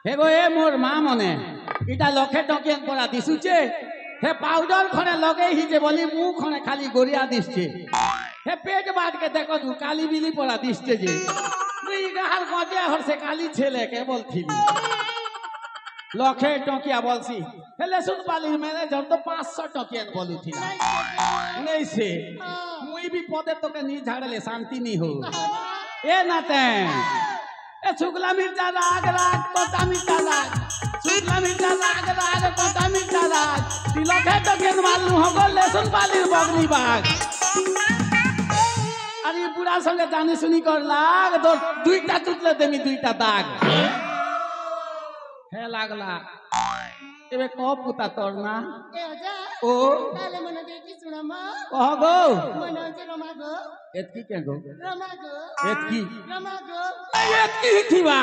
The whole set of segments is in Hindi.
হে গো এ মোর মা মনে এটা লক্ষে টকিয়ান পড়া দিশুছে হে পাউডার খনে লগে হিজে বলি মুখ খনে খালি গড়িয়া দিচ্ছে হে পেট বাটকে দেখো তু কালি বিলি পড়া দিচ্ছে যে তুই গাহার গজে হরছে কালি ছেলে কে বলছিলি লক্ষে টকিয়া বলছি হেলে শুন পালির ম্যানেজার তো 500 টকিয়ান বলুছিল নেই সে মুই भी পদে তোকে নি ঝাড়লে শান্তি নি হো এ নাতে এ শুকলা মির্চা রাগ রাগ কটা মির্চা রাগ শুকলা মির্চা রাগ রাগ কটা মির্চা রাগ তিলকে টকিয়ান মালু হগো লেসুন পালির বগনি বাগ আর এই বুড়ার সঙ্গে জানি শুনি কর লাগ তোর দুইটা চুটলে দেমি দুইটা দাগ হে লাগলা এবে কব পুতা তোর না ও তাহলে মনে দেখি শুনামা কহ গো মনে হচ্ছে রমা গো এতকি কে গো রমা গো এতকি রমা গো এতকি থিবা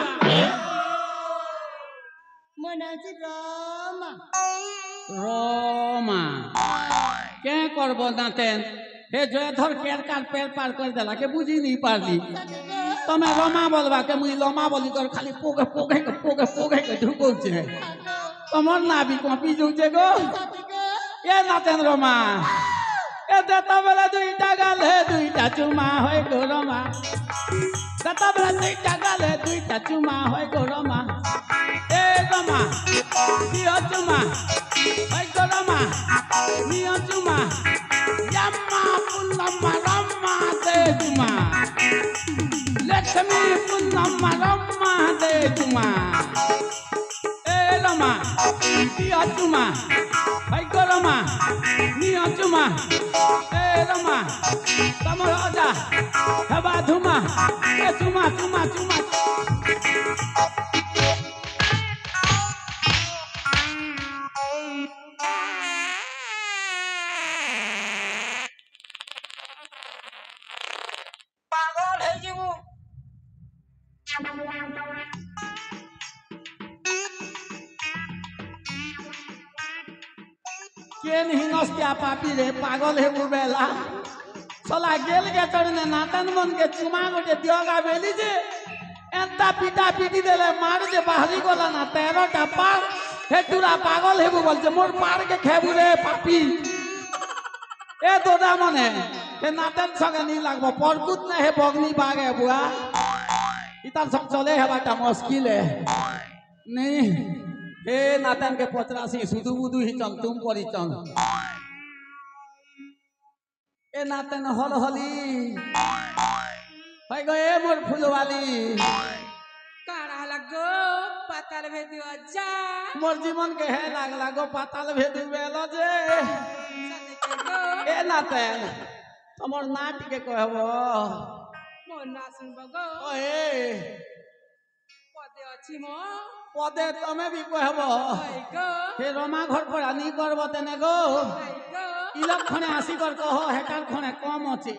মনে হচ্ছে রমা রমা কে করব নাতেন হে জয় ধর কের কার পের পার করে দেলা কে বুঝি নি পারলি তুমি রমা বলবা কে মুই লমা বলি কর খালি পোকে পোকে পোকে পোকে ঢুকছে তোমার নাবি কপি জুছে গো এ নাতেন রমা এ দেতা বেলা দুইটা গালে দুইটা চুমা হয় গো রমা দেতা বেলা দুইটা গালে দুইটা চুমা হয় গো রমা এ রমা দিও চুমা হয় গো রমা নিও চুমা yamma punnamma ramma de juma lakshmi punnamma ramma de juma e rama diya juma bhai go rama niya juma e rama tamar aja haba dhuma e juma juma juma केन हिनस्तिया पापी रे पागल है बुबेला सला गेल के चढ़ने नातन मन के चुमा गोटे दियोगा बेली जे एंता पिटा पिटी देले मार जे बाहरी गोला ना 13टा पार हे तुरा पागल है बोल जे मोर पार के खेबु रे पापी ए दोदा मने हे नातन संगे नी लागबो परकुत ने हे बगनी बागे बुआ इतार सब चले है बाटा मुश्किल है नहीं हे नातन के पचरासी सुदु बुदु ही चल तुम परी चल ए नातन हल हली भाई गए मोर फुलवाली काड़ा लगो पाताल भेदियो जा मोर जीवन के है लाग लागो पाताल भेदु बेलो जे ए नातन तमर नाट के कहबो मोर ना सुनबो गो ओए पदे अछि मो पदे तमे भी कहबो हे रमा घर पर आनी करबो तने गो इलक खने आसी कर कहो हेटार खने कम अछि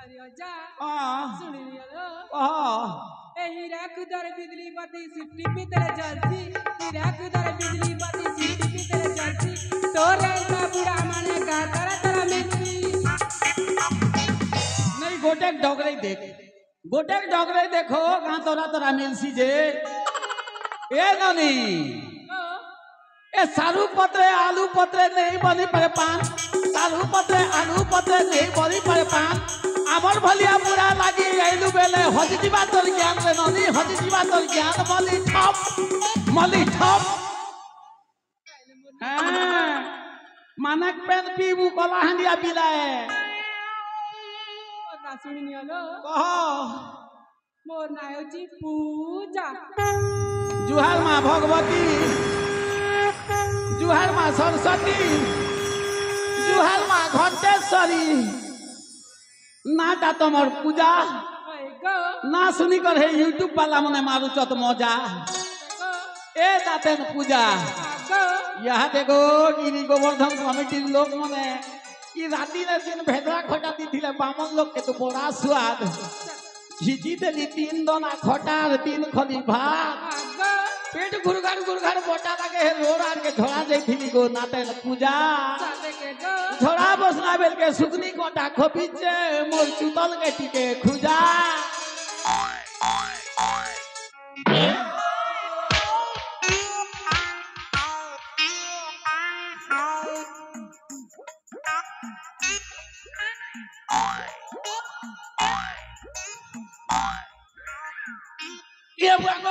अरे जा हां सुनि लियो कह ए हीरा कुदर बिजली बत्ती सिटी भीतर जलती हीरा कुदर बिजली बत्ती सिटी भीतर जलती तोरे का बुढ़ा माने का तरह तरह मिलती नहीं गोटेक डगरे देख गोटेक डगरे देखो गां तोरा तोरा मिलसी जे ए ननी ए सारू पत्रे आलू पत्रे नहीं बनी पड़े पान सारू पत्रे आलू पत्रे नहीं बनी पड़े पान आमर भलिया बुरा लागी आइलू बेले हज जीवा तोर ज्ञान रे ननी हज जीवा तोर ज्ञान मली ठप हां मानक पेन पीबू कला हंडिया बिलाए ना सुनि लियो कह मोर ना होची पूजा जुहार माँ भगवती जुहार माँ सरस्वती जुहार माँ घंटेश्वरी नाटा तमर पूजा ना सुनी कर है यूट्यूब वाला मने मारू चत मजा ए दातेन पूजा यहाँ देखो गिरी गोवर्धन कमिटी लोग मने ई राती ने दिन भेदरा खटा दी थिले बामन लोग के तो बड़ा स्वाद घिची देली 3 दोना खटार 3 खली भात पेट गुरघर बोटा लगे है रोड आर के झोड़ा जाइथिली गो नाते पूजा झोड़ा बसना बेल के सुकनी कोटा खोपीचे मोर चुतल के टिके खुजा ये पागल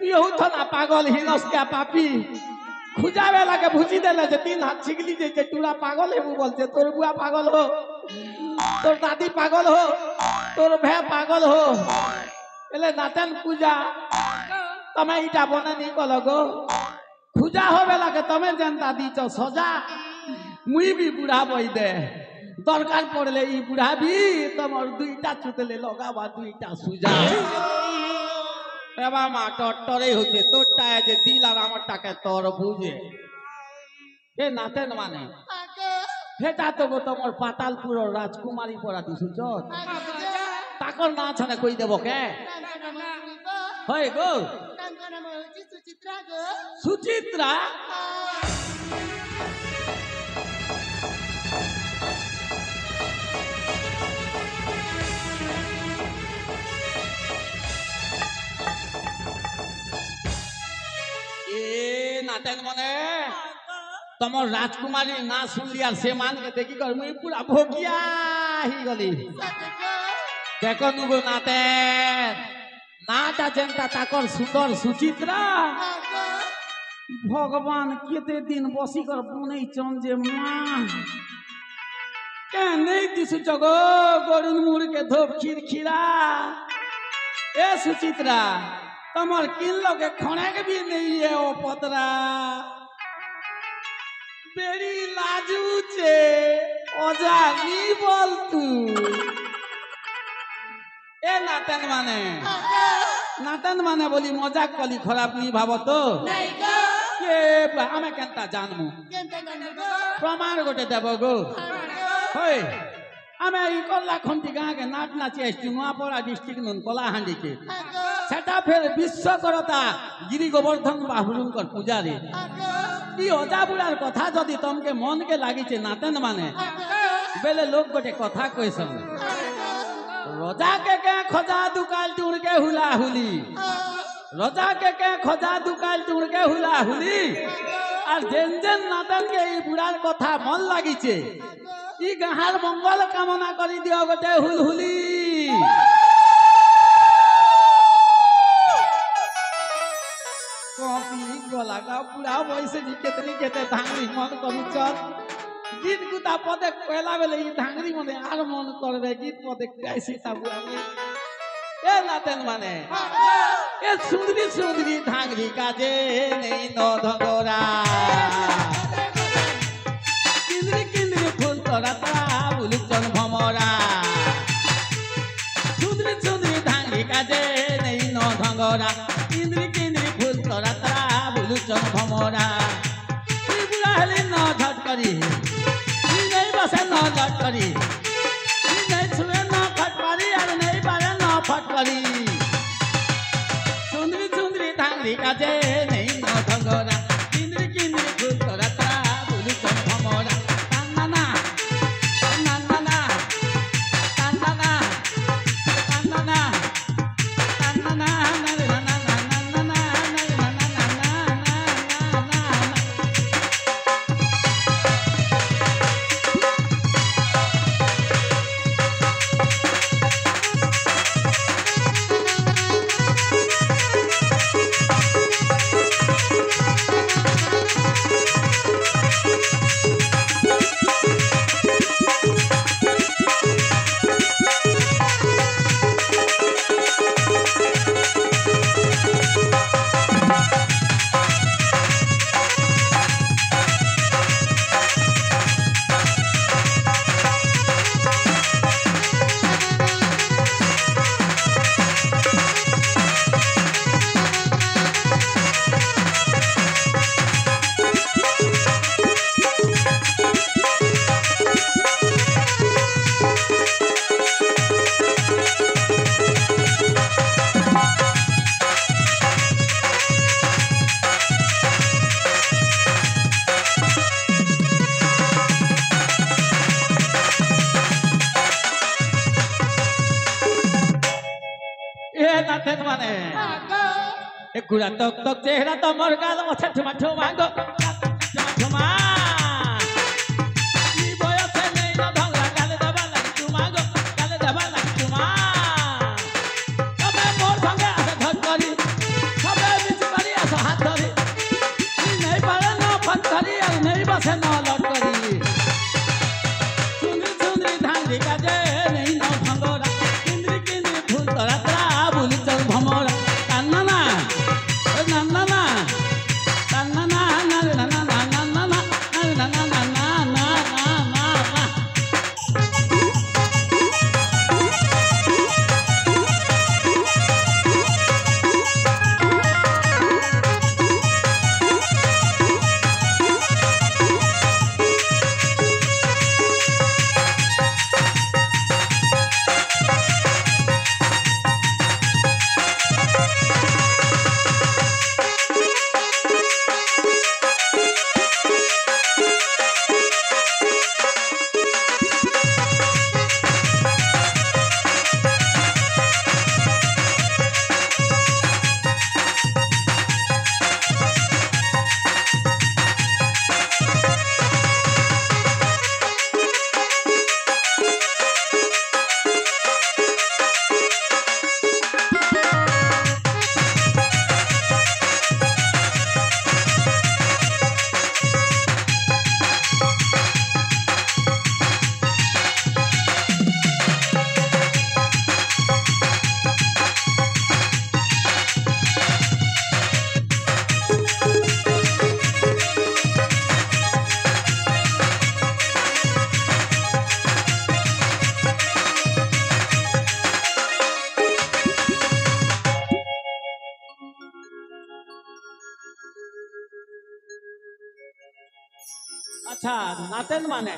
तू तो ना पागल हिनस क्या पापी खुजावे लगे भुजी देले जे 3 हाथ छिगली जे टूरा पागल है वो बोलते तोर बुआ पागल हो तोर दादी पागल हो तोर भे पागल हो एले नातन पूजा तमे इटा बने नहीं कल गो खुजा होवे लगे तमे जनता दी चो सजा मुई भी बुढ़ा बई दे दरकार पड़ले ई बुढ़ा भी तमर दुईटा चुतले लगावा दुईटा सुजा एबा मा टटरे होचे तोरटा जे दिल আর আমারটাকে তোর বুঝে এ নাতেন মানে হেটা তো গো তোমার পাতালপুরের রাজকুমারী পড়া দিছু চত তাকর না ছনে কই দেব কে হয় গো সুচিত্রা গো সুচিত্রা नाटक मने तमर राजकुमारी ना सुन लिया से मान के देखी कर मुई पूरा भोगिया ही गली देखो नुगो नाते नाटा जनता ताकर सुंदर सुचित्रा भगवान केते दिन बसी कर बुनै चन जे मां के नहीं दिसु जगो गोरुन मुड़ के धोप खिरखिरा ए सुचित्रा तमर किन लोगे खणेक भी नहीं है ओ पतरा बेरी लाजू छे ओजा नी बोल तू ए नातन माने बोली मजाक कली खराब नहीं भाव तो नहीं गो के आमे केनता जानमु केनता गो प्रमाण गोटे देबो गो होय आमे ई कल्ला खंती गाँ के नाट नाची आइछु नुआपड़ा डिस्ट्रिक्ट नुन कलाहांडी के सेटा फिर विश्वकर्ता गिरी गोवर्धन बाहुलुंकर पूजारी ई ओजा बुढ़ार कथा जदि तमके मन के लागिছে नातन माने बेले लोग गोटे कथा कइसन रजा के खोजा दुकाल टुड़ के हुला हुली रजा के खोजा दुकाल टुड़ के हुला हुली और जेन जेन नातन के ई बुढ़ार कथा मन लागिছে ई गाहार मंगल कामना करी दियो गोटे हुलहुली कॉपी गला का पूरा वैसे जी केतनी केते धांगरी मन करू चल गीत गुता पदे कहला बेले ई धांगरी मने आर मन करबे गीत पदे कैसी ताबुआ में ए नातन माने ए सुंदरी सुंदरी धांगरी काजे नहीं न धगोरा किंदरी किंदरी फूल तोरा बुलु चन भमरा सुंदरी सुंदरी धांगरी काजे नहीं न धगोरा किंदरी किंदरी फूल तोरा बुलु चन भमरा ई बुढ़ा हेली न झट करी ई नहीं बसे न झट करी ई नहीं छुए न फटपारी और नहीं बारे न फटपारी सुंदरी सुंदरी धांगरी काजे नहीं न धगोरा किंदरी किंदरी फूल तोरा बुलु चन भमरा কুড়া তক তক চেহারা তোমার গাল ওঠে ঠুমা ঠুমা গো ঠুমা ঠুমা কি বয়সে নেই না ঢংলা গালে দেবা লাগি চুমা গো গালে দেবা লাগি চুমা তবে মোর সঙ্গে আসে ধর করি সবে মিছি করি আসে হাত ধরি নেই পারে না ফাত ধরি আর নেই বসে না লট করি চুন্দ্রি চুন্দ্রি ধান্দ্রি কাজে নেই না ভাঙ্গরা কিন্দ্রি কিন্দ্রি ফুল তরা তরা বুলি চল ভমরা কান্না না নান্না না নান্না না নান্না না নান্না না নান্না না নান্না না না না আচ্ছা নাতেন মানে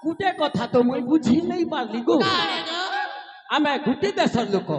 গুটে কথা তো মুই বুঝি নেই পারলি গো আমি গুটি দেশর লোক